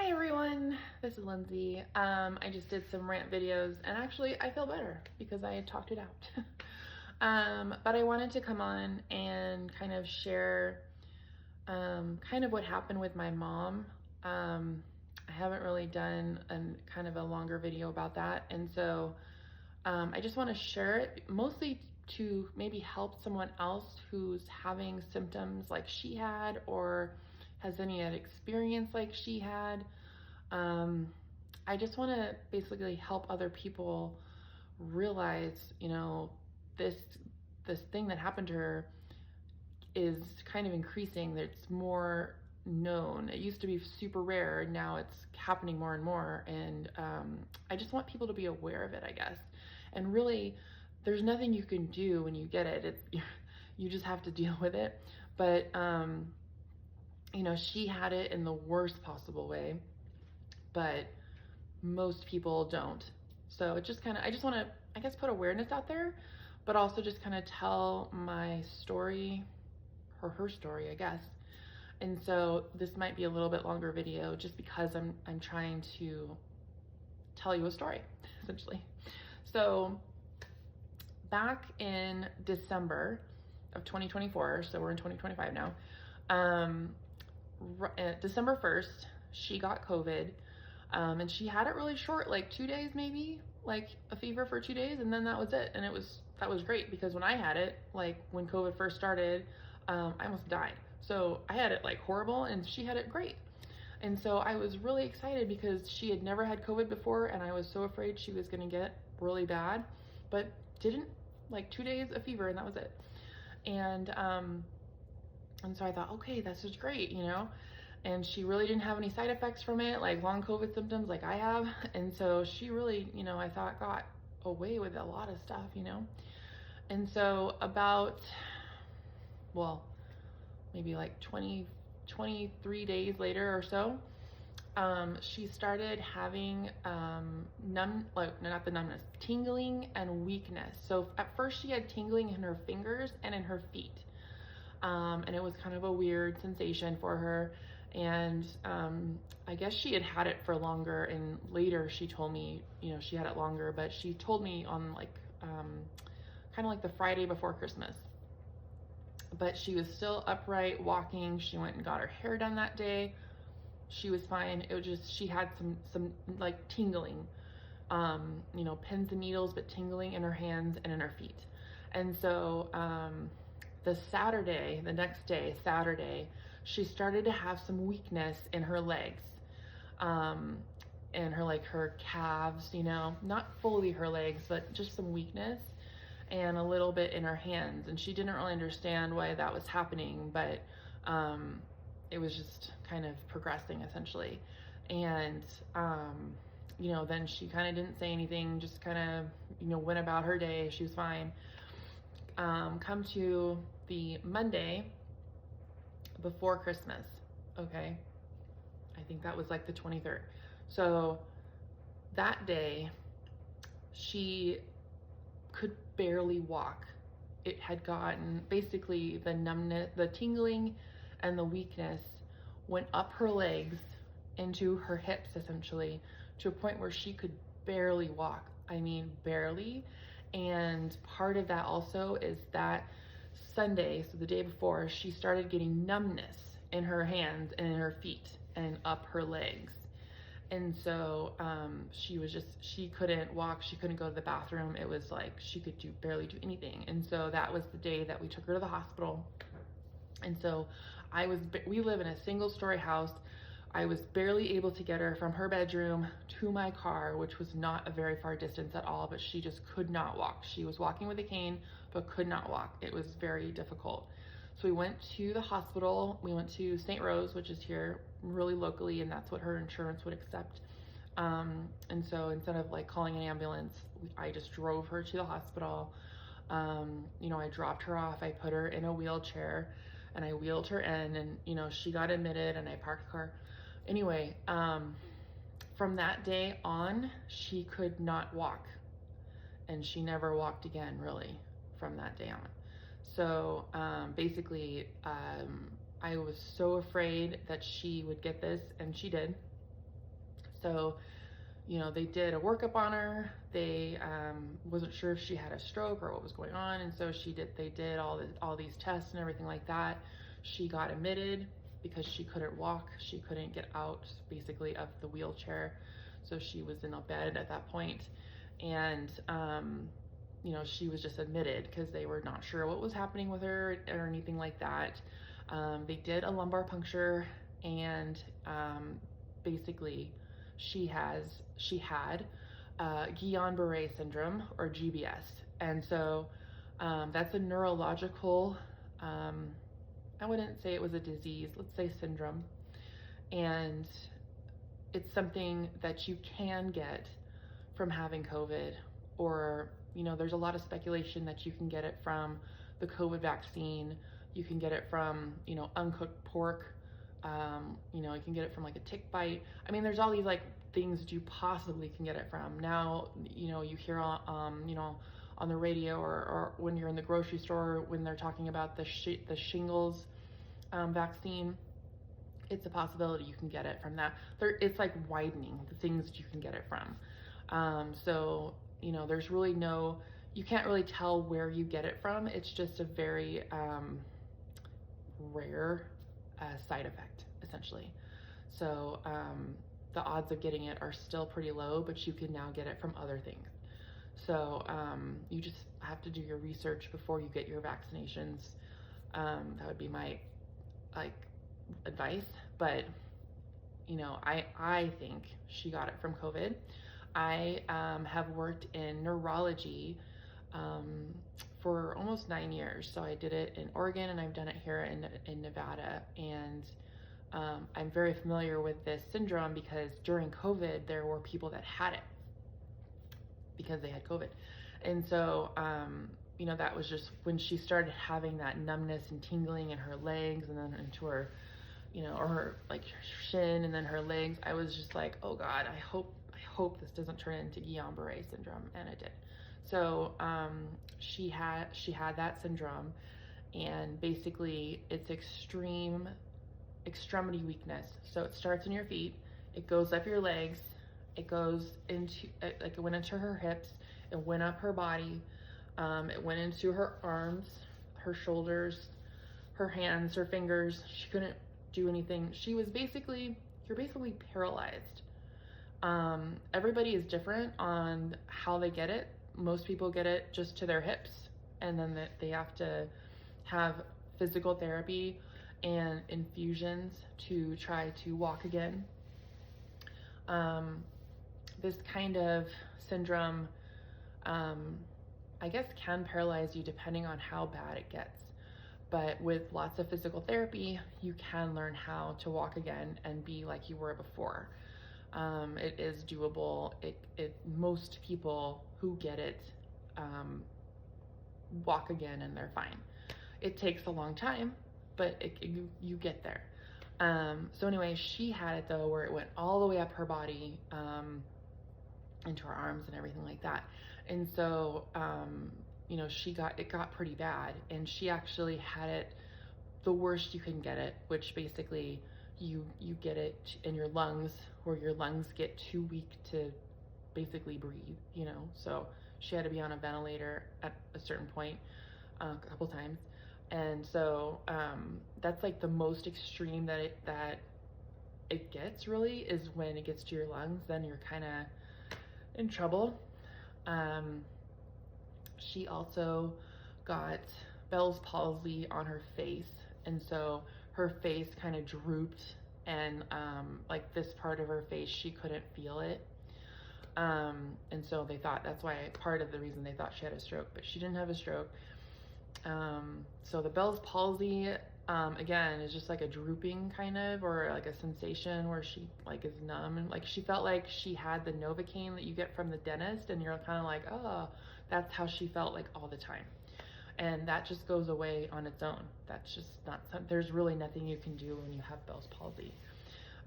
Hi everyone, this is Lindsay. I just did some rant videos and actually I feel better because I had talked it out. But I wanted to come on and kind of share kind of what happened with my mom. I haven't really done kind of a longer video about that, and so I just want to share it mostly to maybe help someone else who's having symptoms like she had or has any experience like she had. I just want to basically help other people realize, this this thing that happened to her is kind of increasing. It's more known. It used to be super rare, and now it's happening more and more. And I just want people to be aware of it, I guess. And really, there's nothing you can do when you get it. You just have to deal with it. But she had it in the worst possible way, but most people don't. So it just I just want to, I guess, put awareness out there, but also just kind of tell my story, or her story, I guess. And so this might be a little bit longer video just because I'm trying to tell you a story, essentially. So back in December of 2024, so we're in 2025 now, December 1st, she got COVID, and she had it really short, like 2 days maybe, like a fever for 2 days, and then that was it. And that was great because when I had it, like when COVID first started, I almost died. So I had it like horrible and she had it great. And so I was really excited because she had never had COVID before, and I was so afraid she was gonna get really bad, but didn't. Like 2 days of fever and that was it. And so I thought, okay, this is great, and she really didn't have any side effects from it, like long COVID symptoms like I have. And so she really, I thought, got away with a lot of stuff, And so about, well, maybe like 23 days later or so, she started having not the numbness, tingling and weakness. So at first she had tingling in her fingers and in her feet. And it was kind of a weird sensation for her. And I guess she had it for longer, and later she told me, she had it longer, but she told me on like kind of like the Friday before Christmas. But she was still upright, walking. She went and got her hair done that day. She was fine. It was just, she had some like tingling, pins and needles, but tingling in her hands and in her feet. And so the next day, Saturday, she started to have some weakness in her legs, and her calves, not fully her legs, but just some weakness, and a little bit in her hands. And she didn't really understand why that was happening, but it was just kind of progressing essentially. And then she kind of didn't say anything, just kind of went about her day. She was fine. Come to the Monday before Christmas, okay, I think that was like the 23rd. So that day she could barely walk. It had gotten, basically, the numbness, the tingling and the weakness went up her legs into her hips essentially, to a point where she could barely walk. I mean, barely. And part of that also is that Sunday, so the day before, she started getting numbness in her hands and in her feet and up her legs. And so she couldn't walk, she couldn't go to the bathroom. It was like she could barely do anything. And so that was the day that we took her to the hospital. And so we live in a single-story house. I was barely able to get her from her bedroom to my car, which was not a very far distance at all, but she just could not walk. She was walking with a cane, but could not walk. It was very difficult. So we went to the hospital. We went to St. Rose, which is here really locally, and that's what her insurance would accept. And so instead of like calling an ambulance, I just drove her to the hospital. I dropped her off. I put her in a wheelchair and I wheeled her in, and she got admitted, and I parked the car. Anyway, from that day on, she could not walk, and she never walked again, really, from that day on. So basically, I was so afraid that she would get this, and she did. So, they did a workup on her. They wasn't sure if she had a stroke or what was going on, and so they did all these tests and everything like that. She got admitted because she couldn't walk. She couldn't get out basically of the wheelchair, so she was in a bed at that point. And she was just admitted because they were not sure what was happening with her or anything like that. They did a lumbar puncture, and basically she had Guillain Barre Syndrome, or GBS. And so that's a neurological, I wouldn't say it was a disease, let's say syndrome. And it's something that you can get from having COVID, or, there's a lot of speculation that you can get it from the COVID vaccine. You can get it from, uncooked pork. You can get it from like a tick bite. I mean, there's all these like things that you possibly can get it from. Now, you hear on the radio or when you're in the grocery store when they're talking about the shingles vaccine. It's a possibility you can get it from that. It's like widening the things that you can get it from. So there's really you can't really tell where you get it from. It's just a very rare side effect, essentially. So the odds of getting it are still pretty low, but you can now get it from other things. So you just have to do your research before you get your vaccinations. That would be my advice. But I think she got it from COVID. I have worked in neurology for almost 9 years. So I did it in Oregon, and I've done it here in Nevada. And I'm very familiar with this syndrome because during COVID, there were people that had it because they had COVID. And so, that was just when she started having that numbness and tingling in her legs, and then into her, or her like shin, and then her legs. I was just like, oh God, I hope this doesn't turn into Guillain Barre syndrome, and it did. So she had that syndrome, and basically it's extremity weakness. So it starts in your feet, it goes up your legs, it goes into it went into her hips, it went up her body, it went into her arms, her shoulders, her hands, her fingers. She couldn't do anything. You're basically paralyzed. Everybody is different on how they get it. Most people get it just to their hips, and then they have to have physical therapy and infusions to try to walk again. This kind of syndrome, I guess, can paralyze you depending on how bad it gets. But with lots of physical therapy, you can learn how to walk again and be like you were before. It is doable. Most people who get it walk again, and they're fine. It takes a long time, but you get there. So anyway, she had it though, where it went all the way up her body, into her arms and everything like that. And so, it got pretty bad, and she actually had it the worst you can get it, which basically you get it in your lungs, where your lungs get too weak to basically breathe, so she had to be on a ventilator at a certain point, a couple times. And so that's like the most extreme that it gets, really, is when it gets to your lungs. Then you're kind of in trouble. She also got Bell's palsy on her face, and so her face kind of drooped, and like this part of her face, she couldn't feel it. And so they thought that's why part of the reason they thought she had a stroke, but she didn't have a stroke. So the Bell's palsy, again, is just like a drooping kind of, or like a sensation where she like is numb, and like she felt like she had the Novocaine that you get from the dentist, and you're kind of like, oh, that's how she felt like all the time. And that just goes away on its own. That's just not, there's really nothing you can do when you have Bell's palsy.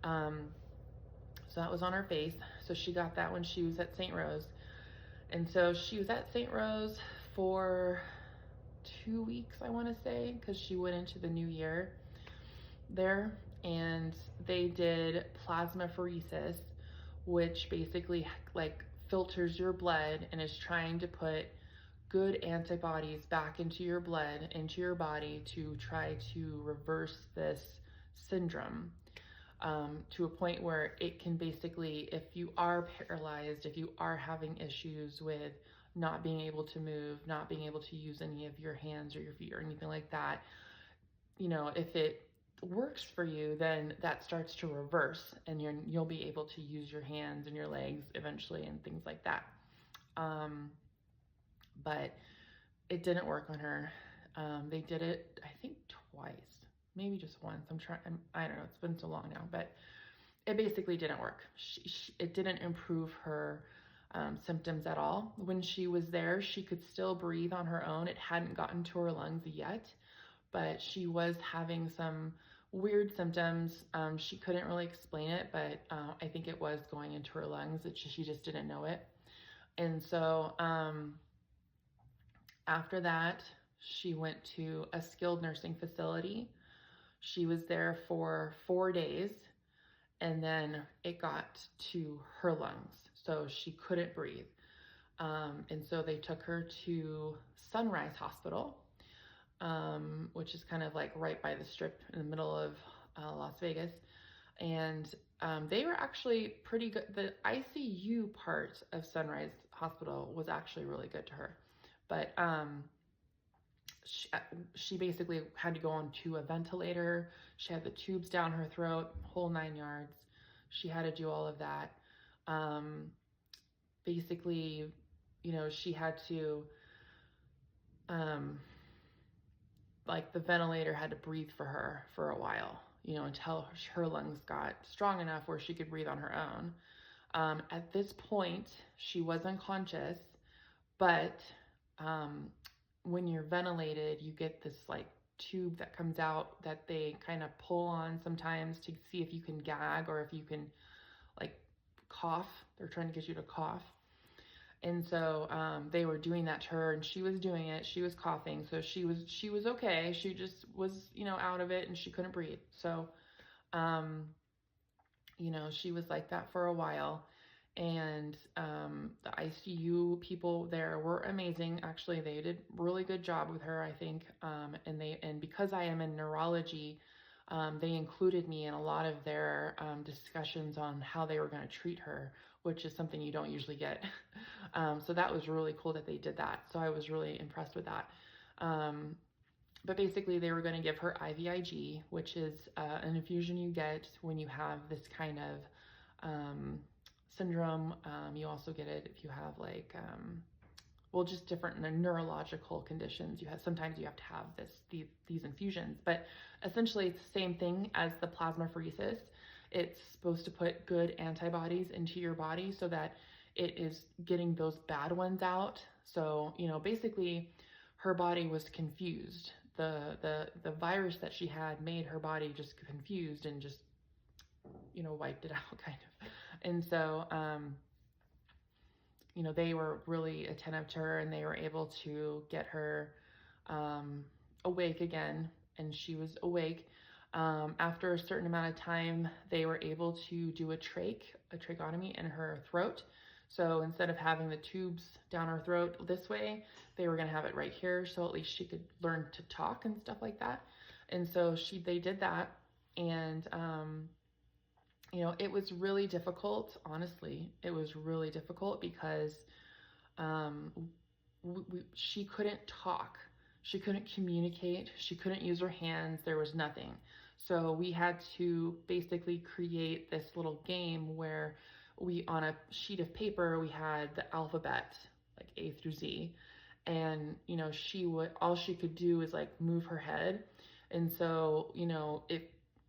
So that was on her face. So she got that when she was at St. Rose. And so she was at St. Rose for 2 weeks, I want to say, because she went into the new year there, and they did plasmapheresis, which basically like filters your blood and is trying to put good antibodies back into your blood, into your body, to try to reverse this syndrome, to a point where it can basically, if you are paralyzed, if you are having issues with not being able to move, not being able to use any of your hands or your feet or anything like that, you know, if it works for you, then that starts to reverse, and you'll be able to use your hands and your legs eventually and things like that. But it didn't work on her. They did it, I think, twice, maybe just once. I don't know, it's been so long now, but it basically didn't work. It didn't improve her symptoms at all. When she was there, she could still breathe on her own. It hadn't gotten to her lungs yet, but she was having some weird symptoms. She couldn't really explain it, but I think it was going into her lungs. She just didn't know it. And so after that, she went to a skilled nursing facility. She was there for 4 days, and then it got to her lungs, so she couldn't breathe. And so they took her to Sunrise Hospital, which is kind of like right by the strip in the middle of Las Vegas. And they were actually pretty good. The ICU part of Sunrise Hospital was actually really good to her. But she basically had to go onto a ventilator. She had the tubes down her throat, whole 9 yards. She had to do all of that. Basically, you know, she had to, like the ventilator had to breathe for her for a while, you know, until her lungs got strong enough where she could breathe on her own. At this point, she was unconscious, but when you're ventilated, you get this like tube that comes out that they kind of pull on sometimes to see if you can gag or if you can like cough. They're trying to get you to cough. And so they were doing that to her, and she was doing it. She was coughing, so she was okay. She just was, you know, out of it, and she couldn't breathe. So, you know, she was like that for a while. And the ICU people there were amazing. Actually, they did a really good job with her, I think. And because I am in neurology, they included me in a lot of their discussions on how they were going to treat her, which is something you don't usually get. So that was really cool that they did that. So I was really impressed with that. But basically, they were going to give her IVIG, which is an infusion you get when you have this kind of syndrome. You also get it if you have like, well, just different neurological conditions. Sometimes you have to have these infusions, but essentially it's the same thing as the plasmapheresis. It's supposed to put good antibodies into your body so that it is getting those bad ones out. So, you know, basically her body was confused. The virus that she had made her body just confused and just, you know, wiped it out kind of. And so, you know, they were really attentive to her, and they were able to get her awake again, and she was awake. After a certain amount of time, they were able to do a tracheotomy in her throat. So instead of having the tubes down her throat this way, they were going to have it right here, so at least she could learn to talk and stuff like that. And so they did that, and you know, it was really difficult. Honestly, it was really difficult because she couldn't talk. She couldn't communicate. She couldn't use her hands. There was nothing. So we had to basically create this little game where on a sheet of paper, we had the alphabet, like A through Z. And, you know, all she could do is like move her head. And so, you know,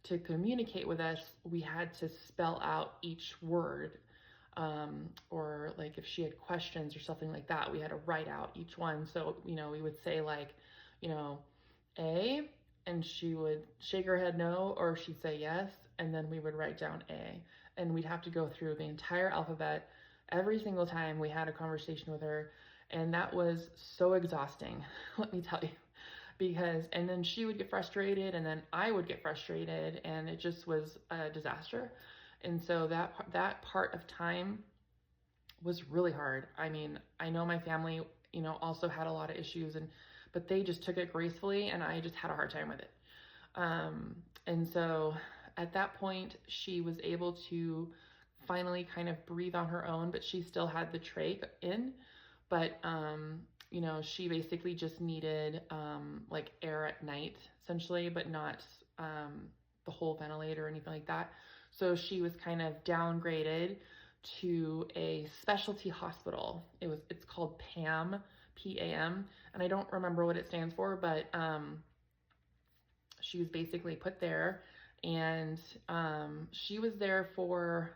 to communicate with us, we had to spell out each word, or like if she had questions or something like that, we had to write out each one. So, you know, we would say like, you know, A, and she would shake her head no, or she'd say yes, and then we would write down A. And we'd have to go through the entire alphabet every single time we had a conversation with her. And that was so exhausting, let me tell you. And then she would get frustrated, and then I would get frustrated, and it just was a disaster. And so that part of time was really hard. I mean, I know my family, also had a lot of issues, but they just took it gracefully, and I just had a hard time with it. And so at that point, she was able to finally kind of breathe on her own, but she still had the trach in. But, she basically just needed like air at night, essentially, but not the whole ventilator or anything like that. So she was kind of downgraded to a specialty hospital. It's called PAM, PAM, and I don't remember what it stands for, but she was basically put there, and she was there for,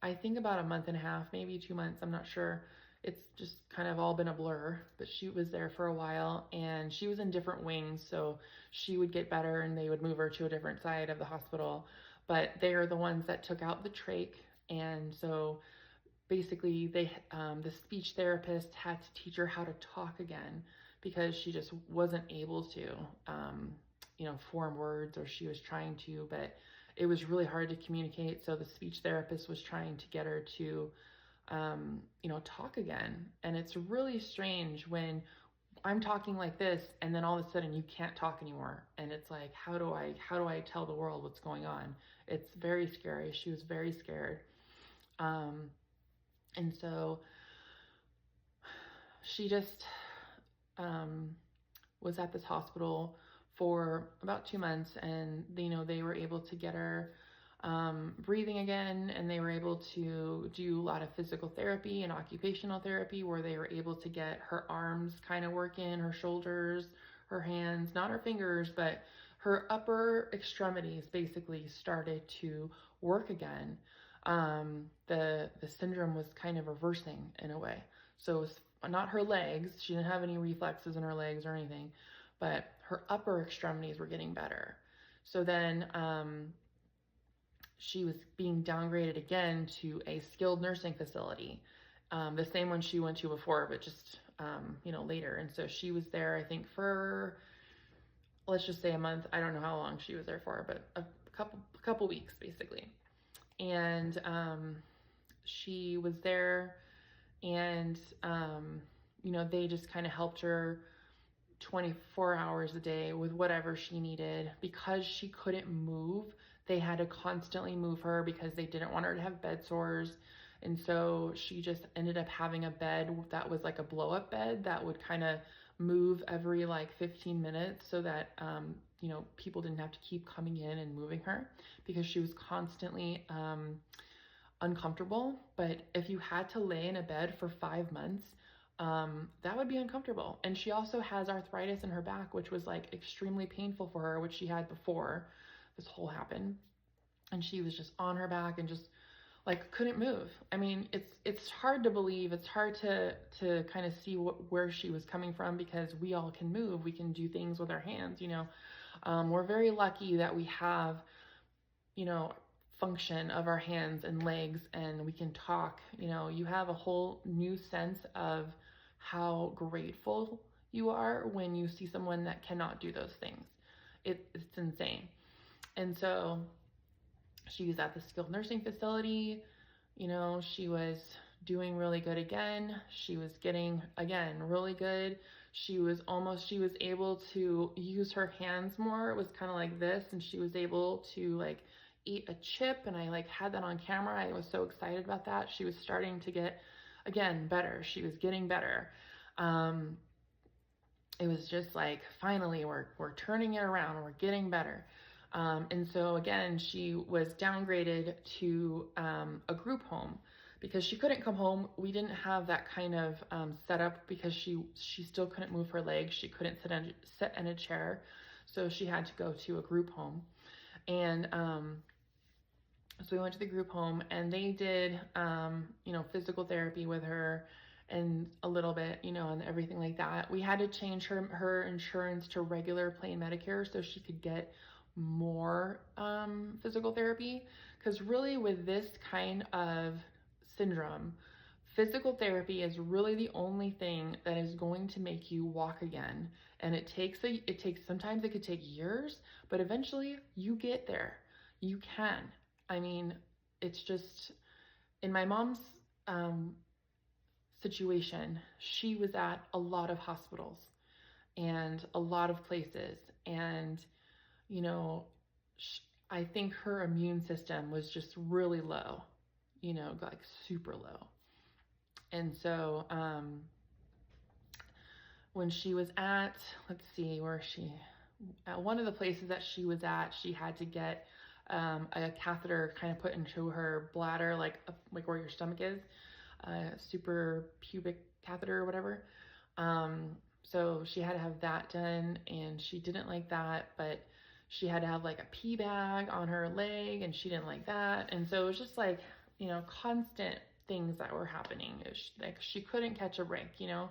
I think, about a month and a half, maybe 2 months, I'm not sure. It's just kind of all been a blur, but she was there for a while, and she was in different wings, so she would get better and they would move her to a different side of the hospital. But they are the ones that took out the trach, and so basically the speech therapist had to teach her how to talk again, because she just wasn't able to form words, or she was trying to, but it was really hard to communicate. So the speech therapist was trying to get her to talk again. And it's really strange when I'm talking like this and then all of a sudden you can't talk anymore, and it's like, how do I tell the world what's going on? It's very scary. She was very scared. And so she just was at this hospital for about 2 months, and they were able to get her breathing again, and they were able to do a lot of physical therapy and occupational therapy, where they were able to get her arms kind of working, her shoulders, her hands, not her fingers, but her upper extremities basically started to work again. The syndrome was kind of reversing in a way. So it was not her legs. She didn't have any reflexes in her legs or anything, but her upper extremities were getting better. So then she was being downgraded again to a skilled nursing facility, the same one she went to before, but just later. And so she was there, I think, for, let's just say, a month. I don't know how long she was there for, but a couple weeks basically. And she was there, and they just kind of helped her 24 hours a day with whatever she needed. Because she couldn't move, they had to constantly move her because they didn't want her to have bed sores. And so she just ended up having a bed that was like a blow-up bed that would kind of move every like 15 minutes, so that people didn't have to keep coming in and moving her, because she was constantly uncomfortable. But if you had to lay in a bed for 5 months, that would be uncomfortable. And she also has arthritis in her back, which was like extremely painful for her, which she had before this whole happened. And she was just on her back and just like couldn't move. I mean, it's hard to believe. It's hard to kind of see where she was coming from, because we all can move. We can do things with our hands, We're very lucky that we have, function of our hands and legs, and we can talk. You have a whole new sense of how grateful you are when you see someone that cannot do those things. It's insane. And so she was at the skilled nursing facility. She was doing really good again. She was getting, again, really good. She was able to use her hands more. It was kind of like this, and she was able to like eat a chip, and I like had that on camera. I was so excited about that. She was starting to get, again, better. She was getting better. It was just like, finally, we're turning it around. We're getting better. And so again, she was downgraded to a group home, because she couldn't come home. We didn't have that kind of setup, because she still couldn't move her legs. She couldn't sit in a chair. So she had to go to a group home. And so we went to the group home, and they did, physical therapy with her, and a little bit, and everything like that. We had to change her insurance to regular plain Medicare so she could get more physical therapy, because really with this kind of syndrome, physical therapy is really the only thing that is going to make you walk again. And sometimes it could take years, but eventually you get there. You can. I mean, it's just, in my mom's situation, she was at a lot of hospitals and a lot of places. And, you know, I think her immune system was just really low, you know, like super low. And so when she was at, let's see, where she, at one of the places that she was at, she had to get a catheter kind of put into her bladder, like where your stomach is, super pubic catheter or whatever. So she had to have that done, and she didn't like that, but she had to have like a pee bag on her leg, and she didn't like that. And so it was just like, you know, constant things that were happening. It was like she couldn't catch a break, you know.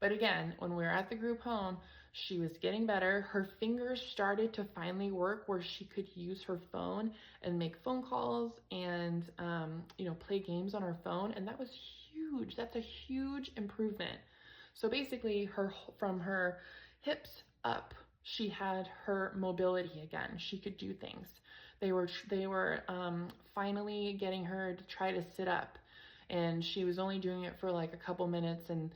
But again, when we were at the group home, she was getting better. Her fingers started to finally work where she could use her phone and make phone calls and, you know, play games on her phone. And that was huge. That's a huge improvement. So basically, from her hips up, she had her mobility again. She could do things. They were finally getting her to try to sit up, and she was only doing it for like a couple minutes. And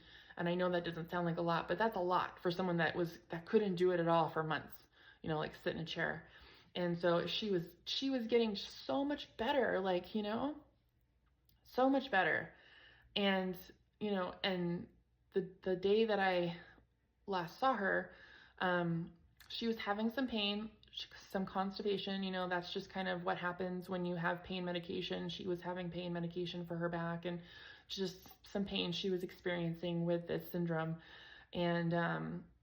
I know that doesn't sound like a lot, but that's a lot for someone that couldn't do it at all for months, you know, like sit in a chair. And so she was getting so much better, like, you know, so much better. And, you know, and the day that I last saw her, she was having some pain, some constipation. You know, that's just kind of what happens when you have pain medication. She was having pain medication for her back, and just some pain she was experiencing with this syndrome. And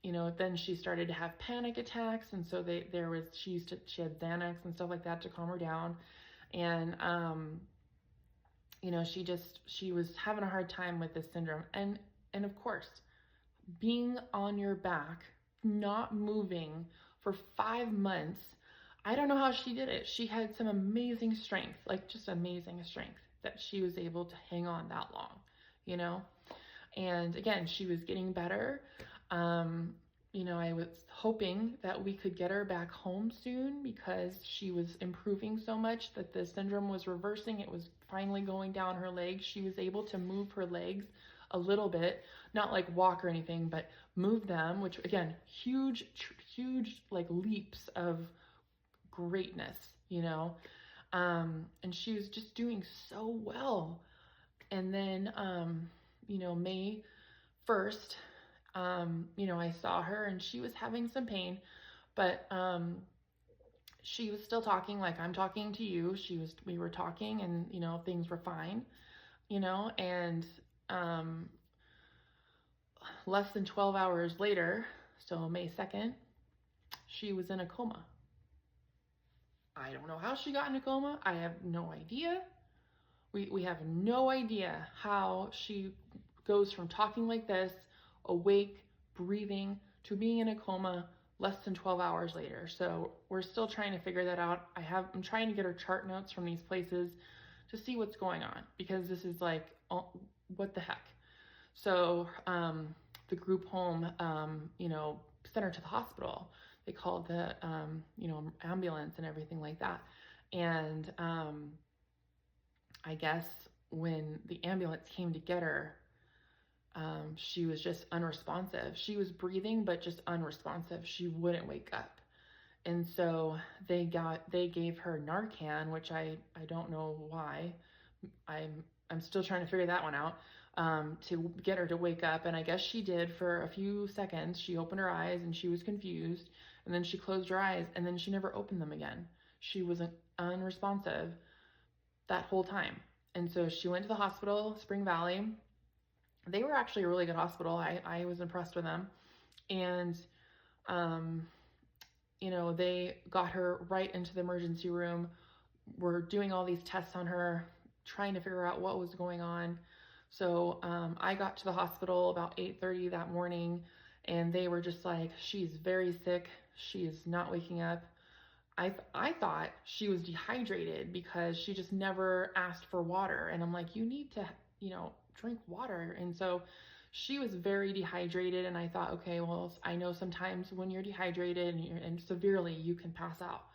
you know, then she started to have panic attacks, and so she had Xanax and stuff like that to calm her down. And you know, she was having a hard time with this syndrome. And of course, being on your back, not moving for 5 months, I don't know how she did it. She had some amazing strength, like just amazing strength, that she was able to hang on that long, you know? And again, she was getting better. You know, I was hoping that we could get her back home soon because she was improving so much that the syndrome was reversing. It was finally going down her legs. She was able to move her legs a little bit, not like walk or anything, but move them, which again, huge like leaps of greatness, you know. And she was just doing so well. And then, you know, May 1st, you know, I saw her and she was having some pain, but she was still talking like I'm talking to you. We were talking, and, you know, things were fine, you know. And less than 12 hours later, so May 2nd, she was in a coma. I don't know how she got in a coma. I have no idea. We have no idea how she goes from talking like this, awake, breathing, to being in a coma less than 12 hours later. So we're still trying to figure that out. I'm trying to get her chart notes from these places to see what's going on, because this is like, oh, what the heck? So the group home, you know, sent her to the hospital. They called the, you know, ambulance and everything like that. And I guess when the ambulance came to get her, she was just unresponsive. She was breathing, but just unresponsive. She wouldn't wake up. And so they gave her Narcan, which I don't know why. I'm still trying to figure that one out, to get her to wake up. And I guess she did for a few seconds. She opened her eyes and she was confused, and then she closed her eyes, and then she never opened them again. She was unresponsive that whole time. And so she went to the hospital, Spring Valley. They were actually a really good hospital. I was impressed with them. And, you know, they got her right into the emergency room. We're doing all these tests on her, trying to figure out what was going on. So I got to the hospital about 8:30 that morning, and they were just like, she's very sick. She is not waking up. I thought she was dehydrated because she just never asked for water. And I'm like, you need to, you know, drink water. And so she was very dehydrated, and I thought, okay, well, I know sometimes when you're dehydrated and severely, you can pass out.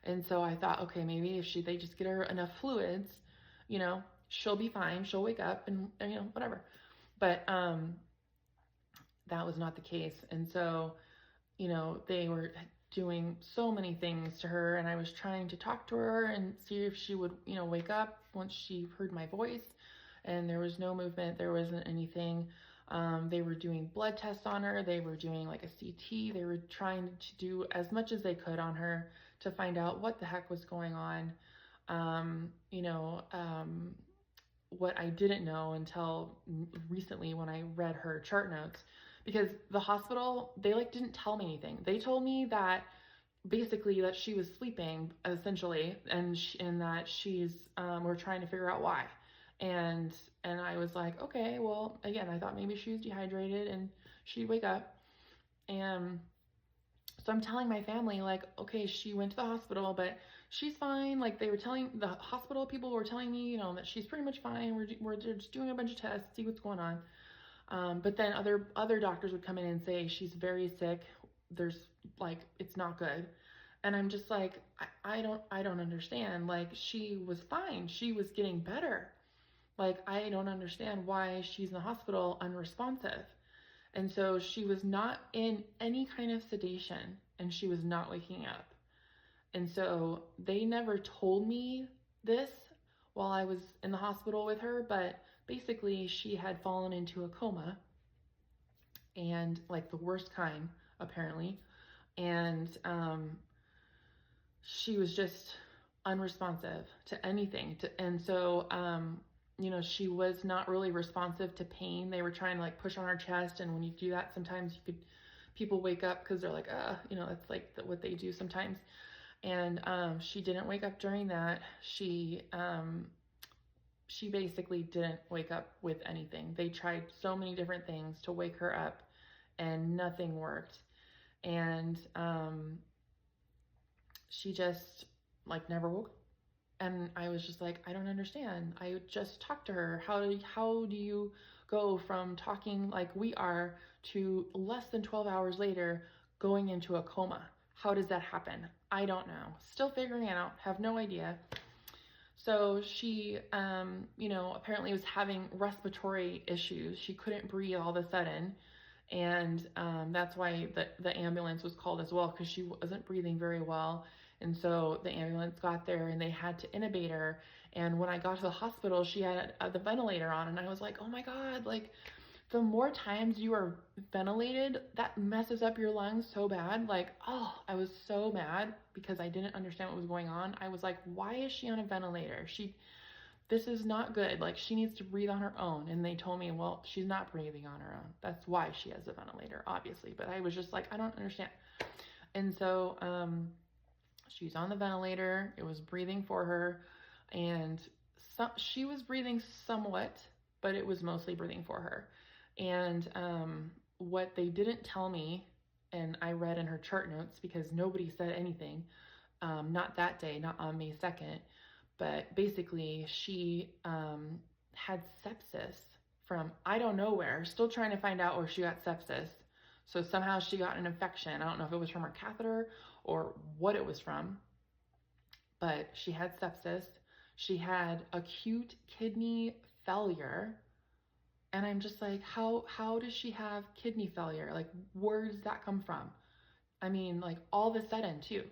And so I thought, okay, maybe if they just get her enough fluids, you know, she'll be fine. She'll wake up and you know, whatever. But that was not the case. And so, you know, they were doing so many things to her, and I was trying to talk to her and see if she would, you know, wake up once she heard my voice. And there was no movement. There wasn't anything. They were doing blood tests on her. They were doing like a CT. They were trying to do as much as they could on her to find out what the heck was going on. You know, what I didn't know until recently when I read her chart notes, because the hospital, they like didn't tell me anything. They told me that basically that she was sleeping essentially, and that she's we're trying to figure out why. And I was like, okay, well, again, I thought maybe she was dehydrated and she'd wake up. And so I'm telling my family, like, okay, she went to the hospital, but she's fine. Like, they were telling, the hospital people were telling me, you know, that she's pretty much fine. We're just doing a bunch of tests, see what's going on. But then other doctors would come in and say she's very sick. There's like, it's not good. And I'm just like, I don't understand. Like, she was fine. She was getting better. Like, I don't understand why she's in the hospital unresponsive. And so she was not in any kind of sedation, and she was not waking up. And so they never told me this while I was in the hospital with her, but basically she had fallen into a coma, and like the worst kind, apparently. And she was just unresponsive to anything. And so, you know, she was not really responsive to pain. They were trying to like push on her chest, and when you do that, sometimes people wake up because they're like, you know, that's like what they do sometimes. And she didn't wake up during that. She basically didn't wake up with anything. They tried so many different things to wake her up, and nothing worked. And she just like never woke up. And I was just like, I don't understand. I just talked to her. How do you go from talking like we are to less than 12 hours later going into a coma? How does that happen? I don't know. Still figuring it out. Have no idea. So she, you know, apparently was having respiratory issues. She couldn't breathe all of a sudden. And that's why the ambulance was called as well, because she wasn't breathing very well. And so the ambulance got there and they had to intubate her. And when I got to the hospital, she had the ventilator on, and I was like, oh my God, like the more times you are ventilated, that messes up your lungs so bad. Like, oh, I was so mad because I didn't understand what was going on. I was like, why is she on a ventilator? This is not good. Like, she needs to breathe on her own. And they told me, well, she's not breathing on her own. That's why she has a ventilator, obviously. But I was just like, I don't understand. And so she's on the ventilator. It was breathing for her. And she was breathing somewhat, but it was mostly breathing for her. And what they didn't tell me, and I read in her chart notes because nobody said anything, not that day, not on May 2nd, but basically she had sepsis from I don't know where, still trying to find out where she got sepsis. So somehow she got an infection. I don't know if it was from her catheter or what it was from, but she had sepsis. She had acute kidney failure. And I'm just like, how does she have kidney failure? Like, where does that come from? I mean, like all of a sudden too,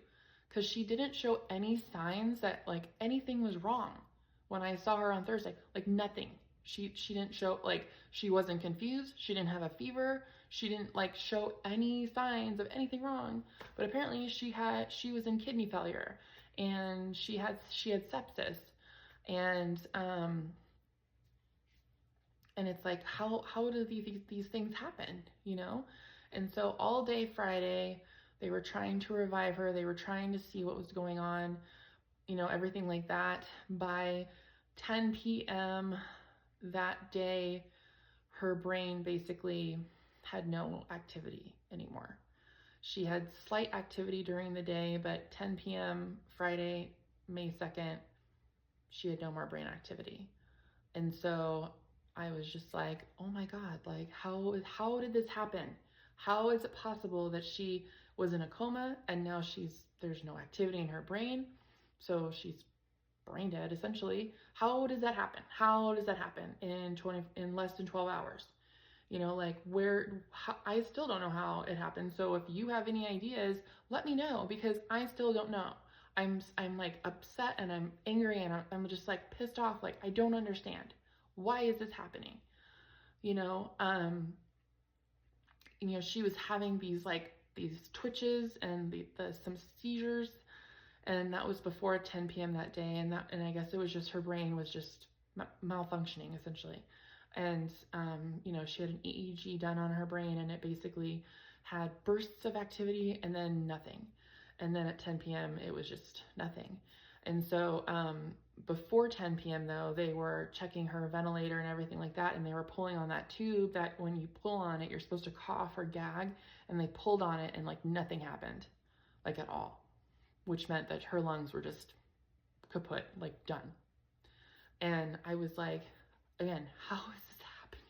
because she didn't show any signs that like anything was wrong when I saw her on Thursday. Like nothing. She didn't show, like she wasn't confused. She didn't have a fever. She didn't like show any signs of anything wrong. But apparently she was in kidney failure, and she had sepsis, and it's like, how do these things happen, you know? And so all day Friday, they were trying to revive her. They were trying to see what was going on, you know, everything like that. By 10 p.m. that day, her brain basically had no activity anymore. She had slight activity during the day, but 10 p.m. Friday, May 2nd, she had no more brain activity. And so I was just like, oh my God, like how did this happen? How is it possible that she was in a coma and now there's no activity in her brain? So she's brain dead, essentially. How does that happen? How does that happen in less than 12 hours? You know, like I still don't know how it happened. So if you have any ideas, let me know, because I still don't know. I'm like upset and I'm angry and I'm just like pissed off. Like, I don't understand. Why is this happening? You know, she was having these twitches and some seizures, and that was before 10 p.m. that day. And I guess it was just her brain was just malfunctioning, essentially. And, she had an EEG done on her brain, and it basically had bursts of activity and then nothing. And then at 10 p.m., it was just nothing. And so before 10 p.m., though, they were checking her ventilator and everything like that, and they were pulling on that tube that when you pull on it, you're supposed to cough or gag, and they pulled on it, and like nothing happened, like at all, which meant that her lungs were just kaput, like done. And I was like, again, how is this happening?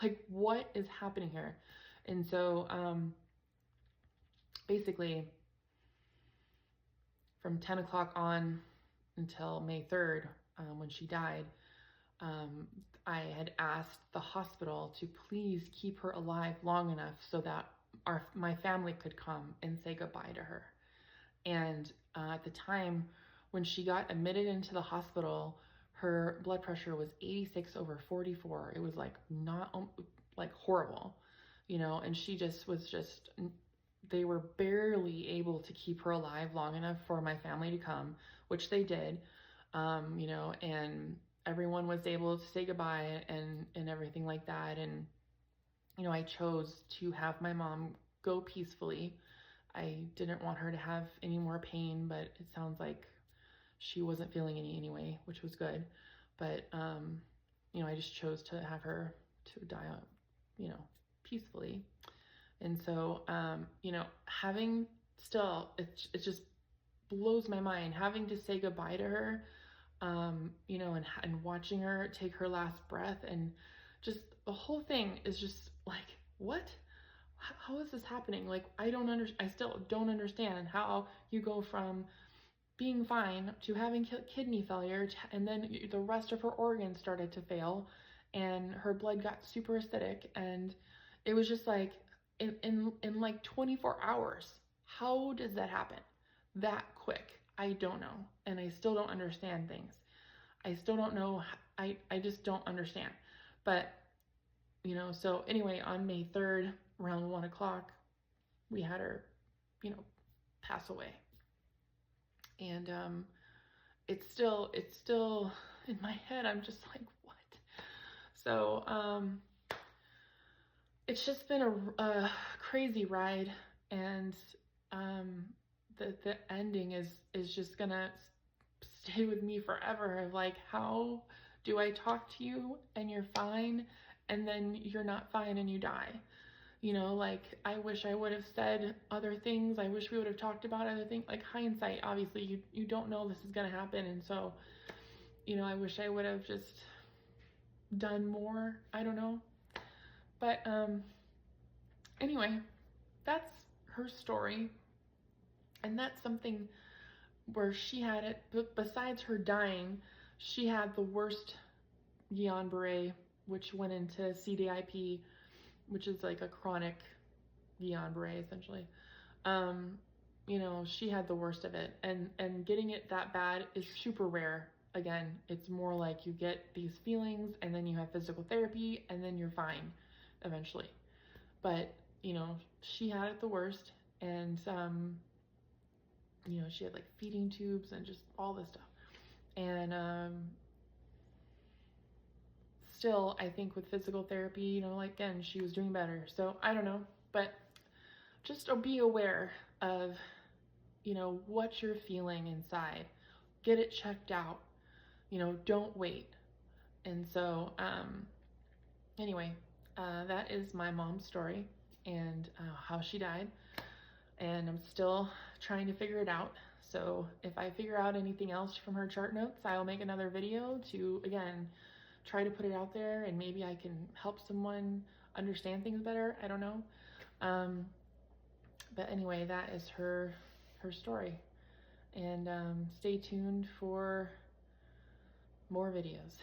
Like, what is happening here? And so basically from 10 o'clock on until May 3rd, when she died, I had asked the hospital to please keep her alive long enough so that my family could come and say goodbye to her. And at the time when she got admitted into the hospital, her blood pressure was 86/44. It was like not like horrible, and she just was they were barely able to keep her alive long enough for my family to come, which they did, and everyone was able to say goodbye and everything like that. And, I chose to have my mom go peacefully. I didn't want her to have any more pain, but it sounds like she wasn't feeling any anyway, which was good. But, I just chose to have her to die, peacefully. And so, having still, it just blows my mind having to say goodbye to her, and watching her take her last breath, and just the whole thing is just like, what? How is this happening? Like, I still don't understand how you go from being fine to having kidney failure, and then the rest of her organs started to fail, and her blood got super acidic, and it was just like in like 24 hours. How does that happen that quick? I don't know, and I still don't understand things. I still don't know. I just don't understand. But so anyway, on May 3rd, around 1 o'clock, we had her, pass away. And it's still in my head. I'm just like, what? So it's just been a crazy ride, and the ending is just gonna stay with me forever. Of like, how do I talk to you and you're fine, and then you're not fine and you die? Like, I wish I would have said other things. I wish we would have talked about other things. Like, hindsight, obviously, you don't know this is going to happen. And so, I wish I would have just done more. I don't know. But anyway, that's her story. And that's something where she had it. But besides her dying, she had the worst Guillain Barre, which went into CDIP, which is like a chronic Guillain Barre, essentially. She had the worst of it, and getting it that bad is super rare. Again, it's more like you get these feelings, and then you have physical therapy, and then you're fine eventually. But she had it the worst, and she had like feeding tubes and just all this stuff. And still, I think with physical therapy, again, she was doing better. So I don't know, but just be aware of, what you're feeling inside. Get it checked out. Don't wait. And so, anyway, that is my mom's story, and how she died. And I'm still trying to figure it out. So if I figure out anything else from her chart notes, I'll make another video to, again, try to put it out there, and maybe I can help someone understand things better. I don't know. But anyway, that is her story. And stay tuned for more videos.